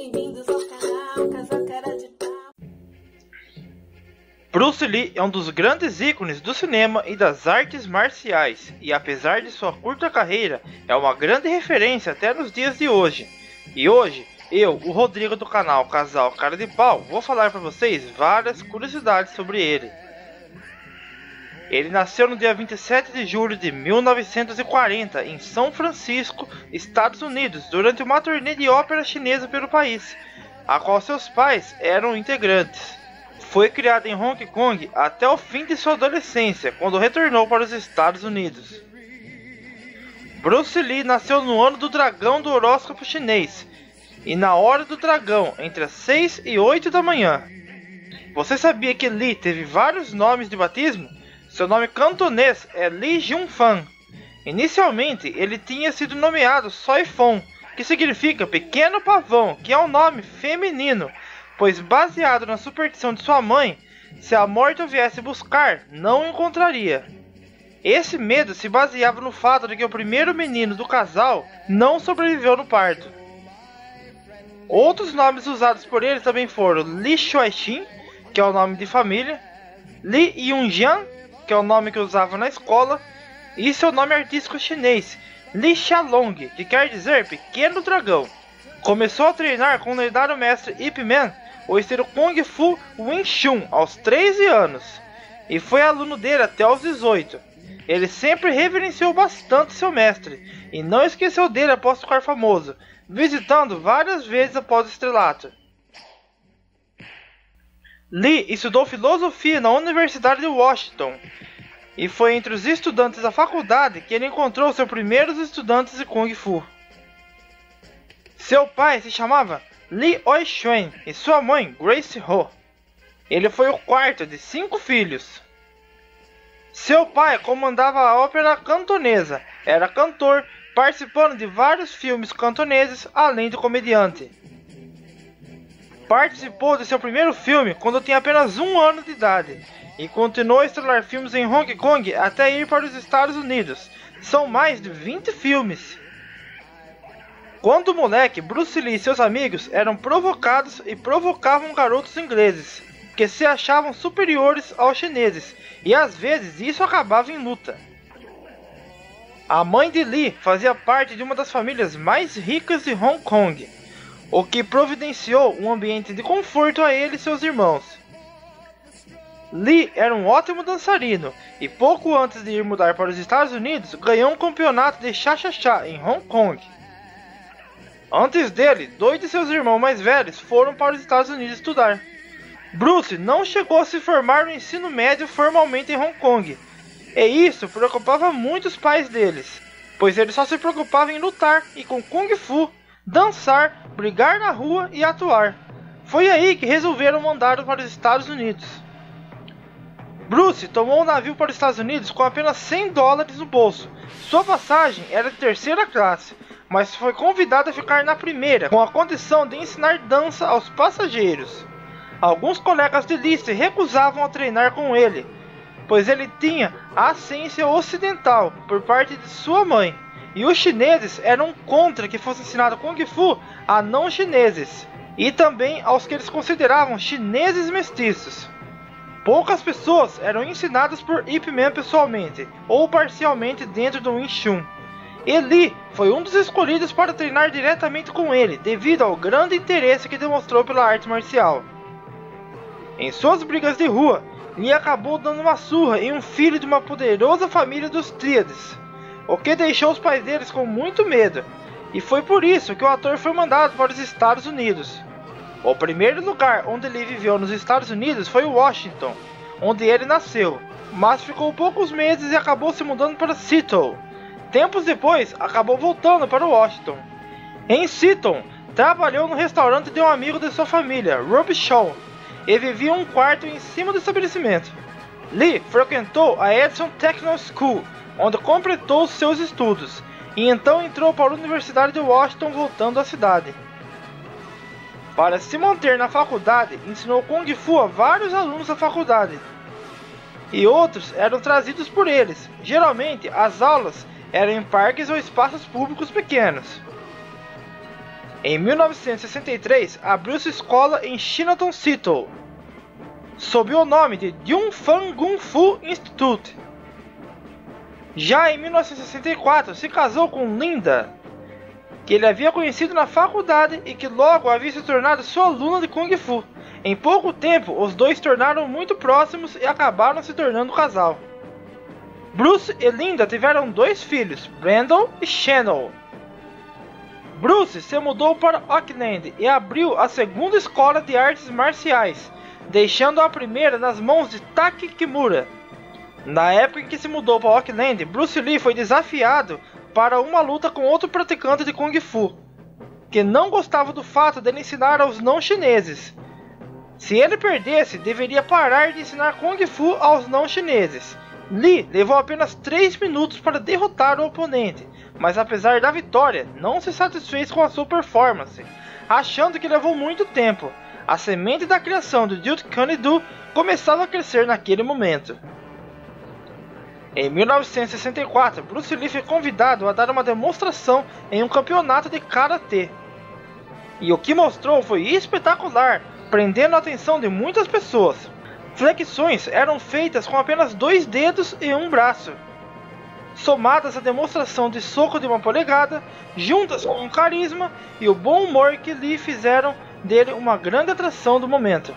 Bem-vindos ao canal Casal Cara de Pau. Bruce Lee é um dos grandes ícones do cinema e das artes marciais, e apesar de sua curta carreira, é uma grande referência até nos dias de hoje. E hoje, eu, o Rodrigo do canal Casal Cara de Pau, vou falar para vocês várias curiosidades sobre ele. Ele nasceu no dia 27 de julho de 1940 em São Francisco, Estados Unidos, durante uma turnê de ópera chinesa pelo país, a qual seus pais eram integrantes. Foi criado em Hong Kong até o fim de sua adolescência, quando retornou para os Estados Unidos. Bruce Lee nasceu no ano do dragão do horóscopo chinês, e na hora do dragão, entre as 6 e 8 da manhã. Você sabia que Lee teve vários nomes de batismo? Seu nome cantonês é Lee Jun-fan. Inicialmente, ele tinha sido nomeado Soi Fon, que significa pequeno pavão, que é um nome feminino, pois baseado na superstição de sua mãe, se a morte o viesse buscar, não o encontraria. Esse medo se baseava no fato de que o primeiro menino do casal não sobreviveu no parto. Outros nomes usados por ele também foram Li Shuaixin, que é o nome de família, Li Yunjian, que é o nome que usava na escola, e seu nome artístico chinês, Li Xiaolong, que quer dizer pequeno dragão. Começou a treinar com o lendário mestre Ip Man, o estilo Kung Fu Wing Chun, aos 13 anos, e foi aluno dele até os 18. Ele sempre reverenciou bastante seu mestre, e não esqueceu dele após ficar famoso, visitando várias vezes após o estrelato. Lee estudou filosofia na Universidade de Washington, e foi entre os estudantes da faculdade que ele encontrou seus primeiros estudantes de Kung Fu. Seu pai se chamava Lee Oi-Chuen e sua mãe Grace Ho. Ele foi o quarto de 5 filhos. Seu pai comandava a ópera cantonesa, era cantor, participando de vários filmes cantoneses, além de comediante. Participou de seu primeiro filme quando tinha apenas 1 ano de idade, e continuou a estrelar filmes em Hong Kong até ir para os Estados Unidos. São mais de 20 filmes. Quando moleque, Bruce Lee e seus amigos eram provocados e provocavam garotos ingleses, que se achavam superiores aos chineses, e às vezes isso acabava em luta. A mãe de Lee fazia parte de uma das famílias mais ricas de Hong Kong, o que providenciou um ambiente de conforto a ele e seus irmãos. Lee era um ótimo dançarino, e pouco antes de ir mudar para os Estados Unidos, ganhou um campeonato de cha-cha-cha em Hong Kong. Antes dele, 2 de seus irmãos mais velhos foram para os Estados Unidos estudar. Bruce não chegou a se formar no ensino médio formalmente em Hong Kong, e isso preocupava muito os pais deles, pois ele só se preocupava em lutar e com Kung Fu, dançar, brigar na rua e atuar. Foi aí que resolveram mandá-lo para os Estados Unidos. Bruce tomou um navio para os Estados Unidos com apenas $100 no bolso. Sua passagem era de 3ª classe, mas foi convidado a ficar na primeira, com a condição de ensinar dança aos passageiros. Alguns colegas de Lee se recusavam a treinar com ele, pois ele tinha ascendência ocidental por parte de sua mãe, e os chineses eram contra que fosse ensinado Kung Fu a não chineses, e também aos que eles consideravam chineses mestiços. Poucas pessoas eram ensinadas por Ip Man pessoalmente, ou parcialmente dentro do Wing Chun. E Lee foi um dos escolhidos para treinar diretamente com ele, devido ao grande interesse que demonstrou pela arte marcial. Em suas brigas de rua, Lee acabou dando uma surra em um filho de uma poderosa família dos Tríades, o que deixou os pais deles com muito medo, e foi por isso que o ator foi mandado para os Estados Unidos. O primeiro lugar onde ele viveu nos Estados Unidos foi Washington, onde ele nasceu, mas ficou poucos meses e acabou se mudando para Seattle. Tempos depois, acabou voltando para Washington. Em Seattle, trabalhou no restaurante de um amigo de sua família, Rob Shaw, e vivia em um quarto em cima do estabelecimento. Lee frequentou a Edison Technical School, onde completou seus estudos, e então entrou para a Universidade de Washington voltando à cidade. Para se manter na faculdade, ensinou Kung Fu a vários alunos da faculdade, e outros eram trazidos por eles. Geralmente, as aulas eram em parques ou espaços públicos pequenos. Em 1963, abriu sua escola em Chinatown Seattle, sob o nome de Dunfang Kung Fu Institute. Já em 1964, se casou com Linda, que ele havia conhecido na faculdade e que logo havia se tornado sua aluna de Kung Fu. Em pouco tempo, os dois se tornaram muito próximos e acabaram se tornando um casal. Bruce e Linda tiveram 2 filhos, Brandon e Shannon. Bruce se mudou para Auckland e abriu a segunda escola de artes marciais, deixando a primeira nas mãos de Taki Kimura. Na época em que se mudou para Auckland, Bruce Lee foi desafiado para uma luta com outro praticante de Kung Fu, que não gostava do fato dele ensinar aos não chineses. Se ele perdesse, deveria parar de ensinar Kung Fu aos não chineses. Lee levou apenas 3 minutos para derrotar o oponente, mas apesar da vitória, não se satisfez com a sua performance, achando que levou muito tempo. A semente da criação do Jeet Kune Do começava a crescer naquele momento. Em 1964, Bruce Lee foi convidado a dar uma demonstração em um campeonato de karatê. E o que mostrou foi espetacular, prendendo a atenção de muitas pessoas. Flexões eram feitas com apenas 2 dedos e um braço, somadas à demonstração de soco de 1 polegada, juntas com o carisma e o bom humor que Lee fizeram dele uma grande atração do momento.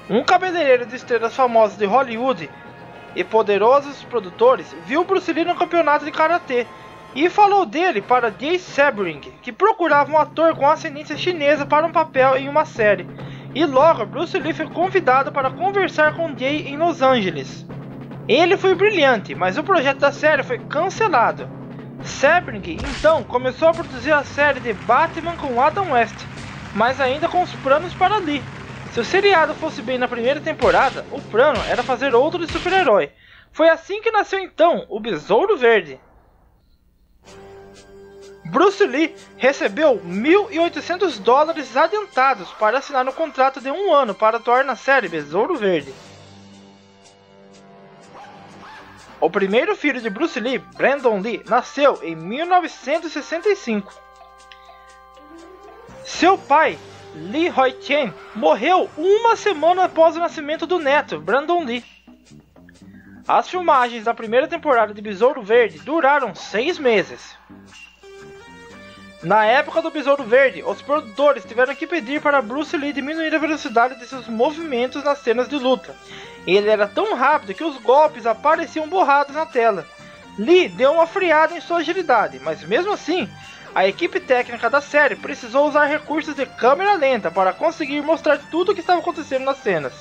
Um cabeleireiro de estrelas famosas de Hollywood e poderosos produtores viu Bruce Lee no campeonato de karatê e falou dele para Jay Sebring, que procurava um ator com ascendência chinesa para um papel em uma série. E logo Bruce Lee foi convidado para conversar com Jay em Los Angeles. Ele foi brilhante, mas o projeto da série foi cancelado. Sebring então começou a produzir a série de Batman com Adam West, mas ainda com os planos para Lee. Se o seriado fosse bem na primeira temporada, o plano era fazer outro de super-herói. Foi assim que nasceu então o Besouro Verde. Bruce Lee recebeu $1.800 adiantados para assinar um contrato de 1 ano para atuar na série Besouro Verde. O primeiro filho de Bruce Lee, Brandon Lee, nasceu em 1965. Seu pai, Lee Hoi-Chen, morreu 1 semana após o nascimento do neto, Brandon Lee. As filmagens da primeira temporada de Besouro Verde duraram 6 meses. Na época do Besouro Verde, os produtores tiveram que pedir para Bruce Lee diminuir a velocidade de seus movimentos nas cenas de luta. Ele era tão rápido que os golpes apareciam borrados na tela. Lee deu uma friada em sua agilidade, mas mesmo assim, a equipe técnica da série precisou usar recursos de câmera lenta para conseguir mostrar tudo o que estava acontecendo nas cenas.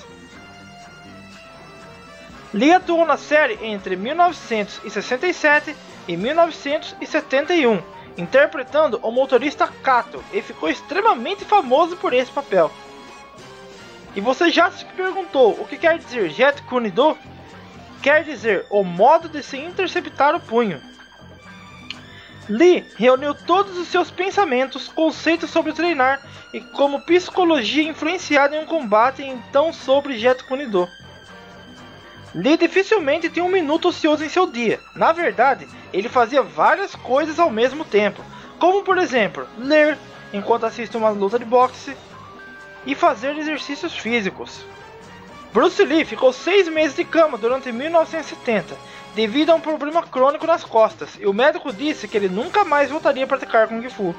Lee atuou na série entre 1967 e 1971, interpretando o motorista Kato, e ficou extremamente famoso por esse papel. E você já se perguntou o que quer dizer Jeet Kune Do? Quer dizer o modo de se interceptar o punho. Lee reuniu todos os seus pensamentos, conceitos sobre treinar e como psicologia influenciada em um combate e então sobre Jeet Kune Do. Lee dificilmente tinha 1 minuto ocioso em seu dia. Na verdade, ele fazia várias coisas ao mesmo tempo, como por exemplo, ler enquanto assiste uma luta de boxe e fazer exercícios físicos. Bruce Lee ficou 6 meses de cama durante 1970, devido a um problema crônico nas costas, e o médico disse que ele nunca mais voltaria a praticar Kung Fu.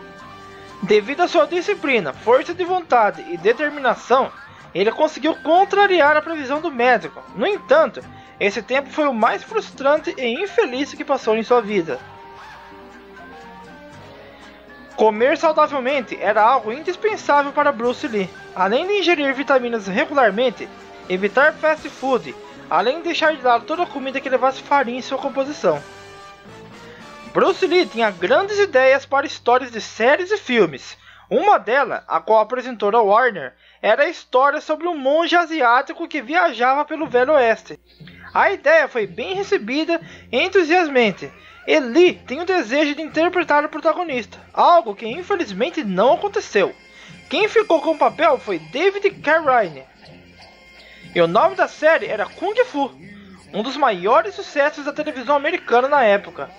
Devido à sua disciplina, força de vontade e determinação, ele conseguiu contrariar a previsão do médico. No entanto, esse tempo foi o mais frustrante e infeliz que passou em sua vida. Comer saudavelmente era algo indispensável para Bruce Lee. Além de ingerir vitaminas regularmente, evitar fast food, além de deixar de lado toda a comida que levasse farinha em sua composição. Bruce Lee tinha grandes ideias para histórias de séries e filmes. Uma delas, a qual apresentou a Warner, era a história sobre um monge asiático que viajava pelo Velho Oeste. A ideia foi bem recebida entusiasmante, e Lee tem o desejo de interpretar o protagonista, algo que infelizmente não aconteceu. Quem ficou com o papel foi David Carradine, e o nome da série era Kung Fu, um dos maiores sucessos da televisão americana na época.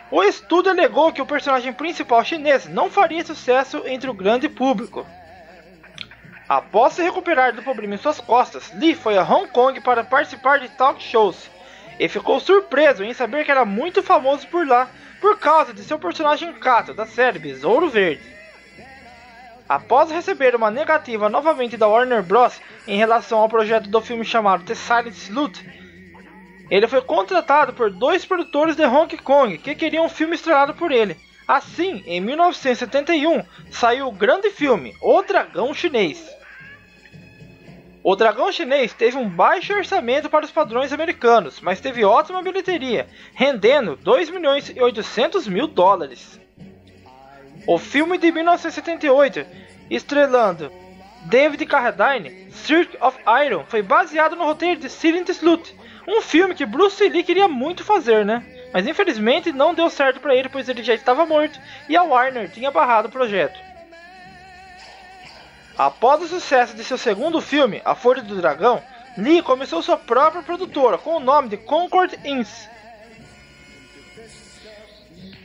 O estúdio alegou que o personagem principal chinês não faria sucesso entre o grande público. Após se recuperar do problema em suas costas, Lee foi a Hong Kong para participar de talk shows e ficou surpreso em saber que era muito famoso por lá por causa de seu personagem Kato da série Besouro Verde. Após receber uma negativa novamente da Warner Bros. Em relação ao projeto do filme chamado The Silent Sleuth, ele foi contratado por 2 produtores de Hong Kong que queriam um filme estrelado por ele. Assim, em 1971, saiu o grande filme O Dragão Chinês. O Dragão Chinês teve um baixo orçamento para os padrões americanos, mas teve ótima bilheteria, rendendo 2.800.000 dólares. O filme de 1978, estrelando David Carradine, Cirque of Iron, foi baseado no roteiro de Silent Sleuth, um filme que Bruce Lee queria muito fazer, né? Mas infelizmente não deu certo para ele, pois ele já estava morto e a Warner tinha barrado o projeto. Após o sucesso de seu segundo filme, A Fúria do Dragão, Lee começou sua própria produtora com o nome de Concord Inc.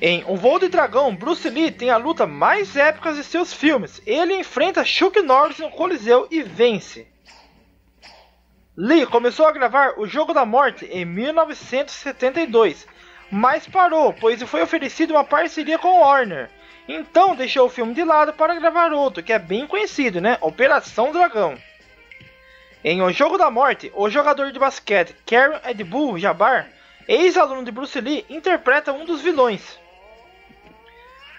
Em Um Voo de Dragão, Bruce Lee tem a luta mais épica de seus filmes. Ele enfrenta Chuck Norris no Coliseu e vence. Lee começou a gravar O Jogo da Morte em 1972, mas parou, pois lhe foi oferecida uma parceria com Warner. Então deixou o filme de lado para gravar outro, que é bem conhecido, né? Operação Dragão. Em O Jogo da Morte, o jogador de basquete Kareem Abdul-Jabbar, ex-aluno de Bruce Lee, interpreta um dos vilões.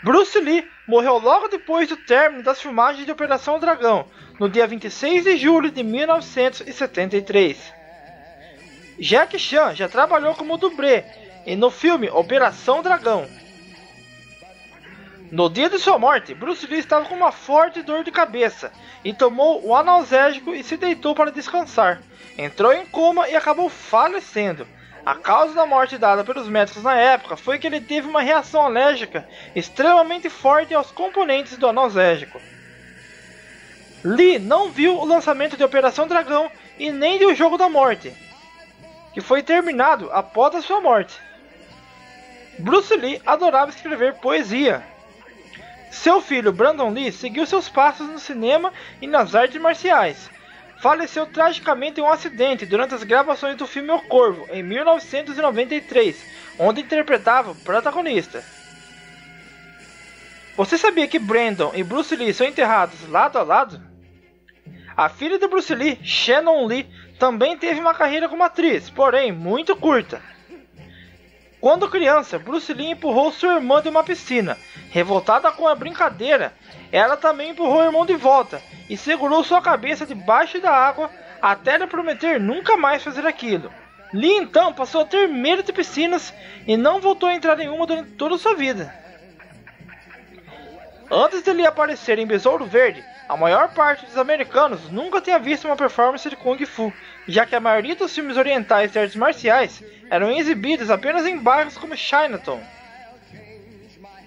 Bruce Lee morreu logo depois do término das filmagens de Operação Dragão, no dia 26 de julho de 1973. Jack Chan já trabalhou como dublê no filme Operação Dragão. No dia de sua morte, Bruce Lee estava com uma forte dor de cabeça e tomou um analgésico e se deitou para descansar. Entrou em coma e acabou falecendo. A causa da morte dada pelos médicos na época foi que ele teve uma reação alérgica extremamente forte aos componentes do analgésico. Lee não viu o lançamento de Operação Dragão e nem de O Jogo da Morte, que foi terminado após a sua morte. Bruce Lee adorava escrever poesia. Seu filho Brandon Lee seguiu seus passos no cinema e nas artes marciais. Faleceu tragicamente em um acidente durante as gravações do filme O Corvo, em 1993, onde interpretava o protagonista. Você sabia que Brandon e Bruce Lee são enterrados lado a lado? A filha de Bruce Lee, Shannon Lee, também teve uma carreira como atriz, porém muito curta. Quando criança, Bruce Lee empurrou sua irmã de uma piscina. Revoltada com a brincadeira, ela também empurrou o irmão de volta e segurou sua cabeça debaixo da água até lhe prometer nunca mais fazer aquilo. Lee então passou a ter medo de piscinas e não voltou a entrar em uma durante toda a sua vida. Antes de Lee aparecer em Besouro Verde, a maior parte dos americanos nunca tinha visto uma performance de Kung Fu, já que a maioria dos filmes orientais de artes marciais eram exibidos apenas em bairros como Chinatown.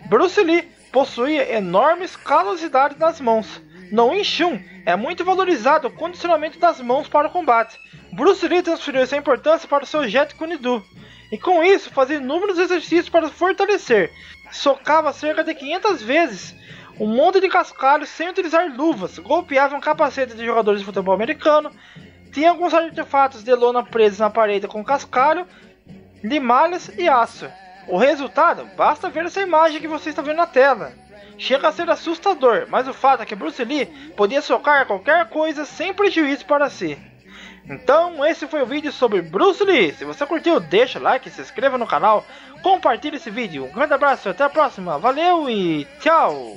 Bruce Lee possuía enormes calosidades nas mãos. No Wing Chun é muito valorizado o condicionamento das mãos para o combate. Bruce Lee transferiu essa importância para o seu Jeet Kune Do, e com isso fazia inúmeros exercícios para fortalecer. Socava cerca de 500 vezes um monte de cascalhos sem utilizar luvas, golpeava um capacete de jogadores de futebol americano, tinha alguns artefatos de lona presos na parede com cascalho, limalhas e aço. O resultado, basta ver essa imagem que você está vendo na tela. Chega a ser assustador, mas o fato é que Bruce Lee podia socar qualquer coisa sem prejuízo para si. Então esse foi o vídeo sobre Bruce Lee. Se você curtiu, deixa o like, se inscreva no canal, compartilhe esse vídeo. Um grande abraço e até a próxima. Valeu e tchau!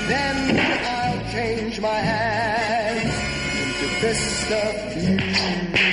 Then I'll change my hand into fist of you.